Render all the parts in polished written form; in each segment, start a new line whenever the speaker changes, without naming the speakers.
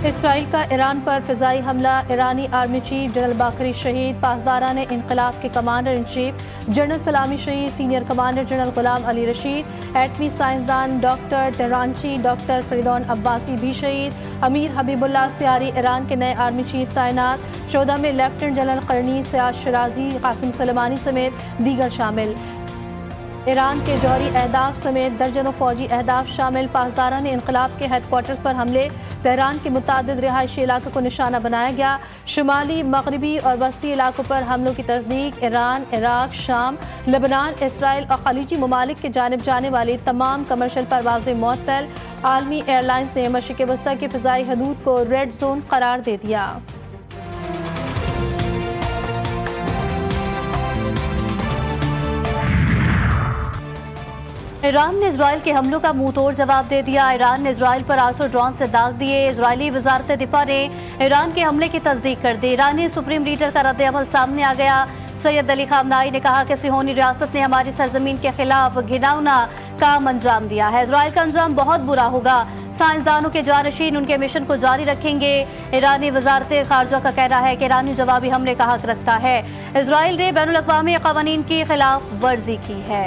اسرائیل کا ایران پر فضائی حملہ، ایرانی آرمی چیف جنرل باقری شہید، پاسداران انقلاب کے کمانڈر ان چیف جنرل سلامی شہید، سینئر کمانڈر جنرل غلام علی رشید، ایٹمی سائنسدان ڈاکٹر تہرانچی ڈاکٹر فریدون عباسی بھی شہید، امیر حبیب اللہ سیاری ایران کے نئے آرمی چیف تعینات، شہداء میں لیفٹننٹ جنرل قرنی، سیاد شرازی، قاسم سلیمانی سمیت دیگر شامل۔ ایران کے جوہری اہداف سمیت درجنوں فوجی اہداف شامل، پاسداران انقلاب کے ہیڈ کوارٹرز پر حملے، تہران کے متعدد رہائشی علاقوں کو نشانہ بنایا گیا، شمالی، مغربی اور وسطی علاقوں پر حملوں کی تصدیق، ایران، عراق، شام، لبنان، اسرائیل اور خلیجی ممالک کی جانب جانے والی تمام کمرشل پروازیں معطل، عالمی ایئر لائنز نے مشرق وسطی کی فضائی حدود کو ریڈ زون قرار دے دیا۔
ایران نے اسرائیل کے حملوں کا منہ توڑ جواب دے دیا۔ ایران نے اسرائیل پر 800 ڈرون سے داغ دیے۔ اسرائیلی وزارت دفاع نے ایران کے حملے کی تصدیق کر دی۔ ایرانی سپریم لیڈر کا رد عمل سامنے آ گیا۔ سید علی خامنہئی نے کہا کہ صہیونی ریاست نے ہماری سرزمین کے خلاف گھناؤنا کام انجام دیا ہے۔ اسرائیل کا انجام بہت برا ہوگا۔ سائنسدانوں کے جانشین ان کے مشن کو جاری رکھیں گے۔ ایرانی وزارت خارجہ کا کہنا ہے کہ ایرانی جوابی حملے کا حق رکھتا ہے۔ اسرائیل نے بین الاقوامی قوانین کی خلاف ورزی کی ہے۔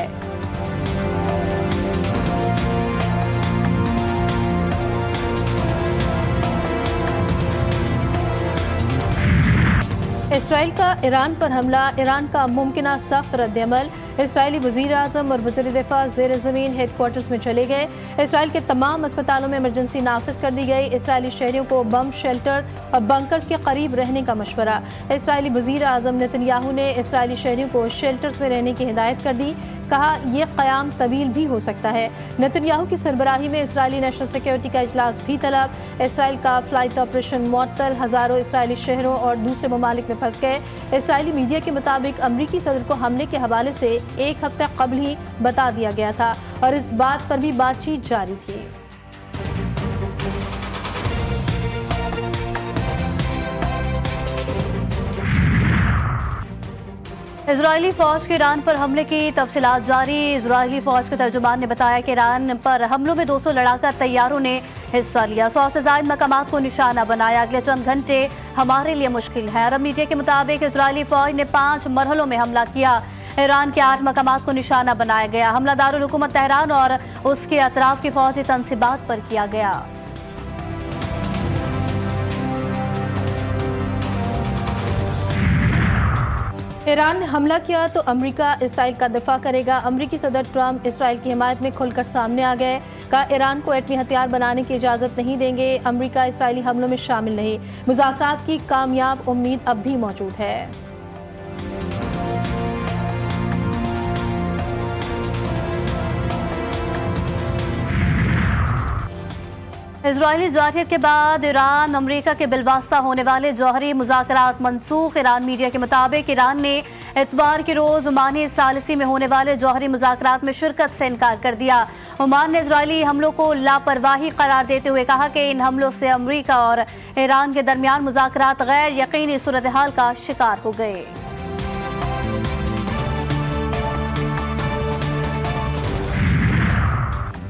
اسرائیل کا ایران پر حملہ، ایران کا ممکنہ سخت رد عمل، اسرائیلی وزیر اعظم اور وزیر دفاع زیر زمین ہیڈ کوارٹرز میں چلے گئے۔ اسرائیل کے تمام اسپتالوں میں ایمرجنسی نافذ کر دی گئی۔ اسرائیلی شہریوں کو بم شیلٹر اور بنکرز کے قریب رہنے کا مشورہ۔ اسرائیلی وزیر اعظم نتن یاہو نے اسرائیلی شہریوں کو شیلٹرز میں رہنے کی ہدایت کر دی، کہا یہ قیام طویل بھی ہو سکتا ہے۔ نتن یاہو کی سربراہی میں اسرائیلی نیشنل سیکیورٹی کا اجلاس بھی طلب۔ اسرائیل کا فلائٹ آپریشن معطل، ہزاروں اسرائیلی شہروں اور دوسرے ممالک میں پھنس گئے۔ اسرائیلی میڈیا کے مطابق امریکی صدر کو حملے کے حوالے سے ایک ہفتہ قبل ہی بتا دیا گیا تھا اور اس بات پر بھی بات چیت جاری تھی۔
اسرائیلی فوج کے ایران پر حملے کی تفصیلات جاری۔ اسرائیلی فوج کے ترجمان نے بتایا کہ ایران پر حملوں میں 200 لڑاکا طیاروں نے حصہ لیا، 100 سے زائد مقامات کو نشانہ بنایا۔ اگلے چند گھنٹے ہمارے لیے مشکل ہے۔ عرب میڈیا کے مطابق اسرائیلی فوج نے 5 مرحلوں میں حملہ کیا۔ ایران کے 8 مقامات کو نشانہ بنایا گیا۔ حملہ دارالحکومت تہران اور اس کے اطراف کی فوجی تنصیبات پر کیا گیا۔
ایران نے حملہ کیا تو امریکہ اسرائیل کا دفاع کرے گا۔ امریکی صدر ٹرمپ اسرائیل کی حمایت میں کھل کر سامنے آ گئے، کہا ایران کو ایٹمی ہتھیار بنانے کی اجازت نہیں دیں گے۔ امریکہ اسرائیلی حملوں میں شامل نہیں، مذاکرات کی کامیاب امید اب بھی موجود ہے۔
اسرائیلی جارحیت کے بعد ایران امریکہ کے بالواسطہ ہونے والے جوہری مذاکرات منسوخ۔ ایران میڈیا کے مطابق ایران نے اتوار کے روز عمانی ثالثی میں ہونے والے جوہری مذاکرات میں شرکت سے انکار کر دیا۔ عمان نے اسرائیلی حملوں کو لاپرواہی قرار دیتے ہوئے کہا کہ ان حملوں سے امریکہ اور ایران کے درمیان مذاکرات غیر یقینی صورتحال کا شکار ہو گئے۔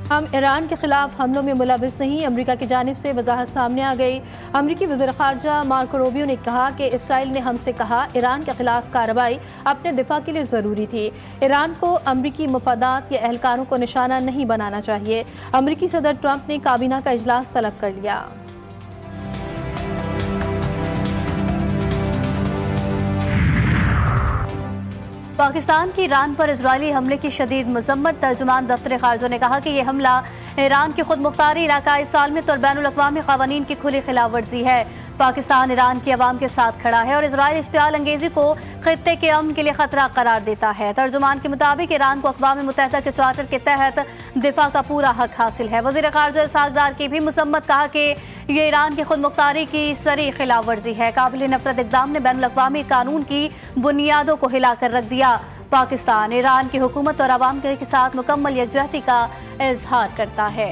ہم ایران کے خلاف حملوں میں ملوث نہیں، امریکہ کی جانب سے وضاحت سامنے آ گئی۔ امریکی وزیر خارجہ مارکو روبیو نے کہا کہ اسرائیل نے ہم سے کہا ایران کے خلاف کارروائی اپنے دفاع کے لیے ضروری تھی۔ ایران کو امریکی مفادات یا اہلکاروں کو نشانہ نہیں بنانا چاہیے۔ امریکی صدر ٹرمپ نے کابینہ کا اجلاس طلب کر لیا۔
پاکستان کی ایران پر اسرائیلی حملے کی شدید مذمت۔ ترجمان دفتر خارجہ نے کہا کہ یہ حملہ ایران کی خود مختاری، علاقائی سالمیت اور بین الاقوامی قوانین کی کھلی خلاف ورزی ہے۔ پاکستان ایران کی عوام کے ساتھ کھڑا ہے اور اسرائیل اشتعال انگیزی کو خطے کے امن کے لیے خطرہ قرار دیتا ہے۔ ترجمان کے مطابق ایران کو اقوام متحدہ کے چارٹر کے تحت دفاع کا پورا حق حاصل ہے۔ وزیر خارجہ اسحاق ڈار کی بھی مذمت، کہا کہ یہ ایران کی خود مختاری کی صریح خلاف ورزی ہے۔ قابل نفرت اقدام نے بین الاقوامی قانون کی بنیادوں کو ہلا کر رکھ دیا۔ پاکستان ایران کی حکومت اور عوام کے ساتھ مکمل یکجہتی کا اظہار کرتا ہے۔